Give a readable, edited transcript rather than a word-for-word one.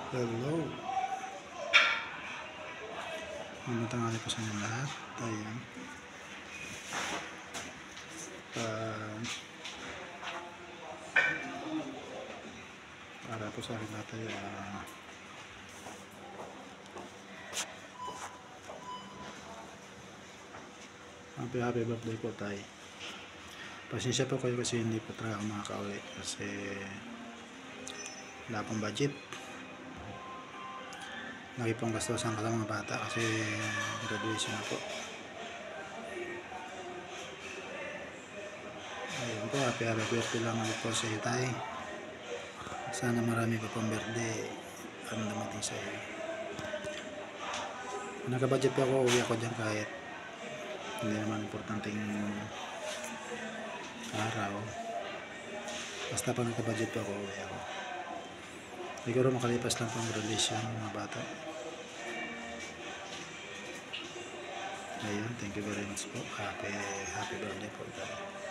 Hello. Magandang po sa inyo lahat. Ayan. Para po sa akin natin happy birthday po tayo. Pasensya po kayo kasi hindi po talaga makaka-uwi kasi wala pong budget. Lagi pong gastusan ka sa mga bata kasi graduation na po. Ayun po, happy birthday lang ulit po sa iyo tayo. Sana marami pa pong birthday ang dumating sa iyo. Kung nagka-budget po ako, uwi ako dyan kahit hindi naman importanteng araw. Basta pag nagka-budget po ako, uwi ako. Siguro makalipas lang pang graduation ng mga bata. Ayun, thank you very much po. Happy birthday po tayo.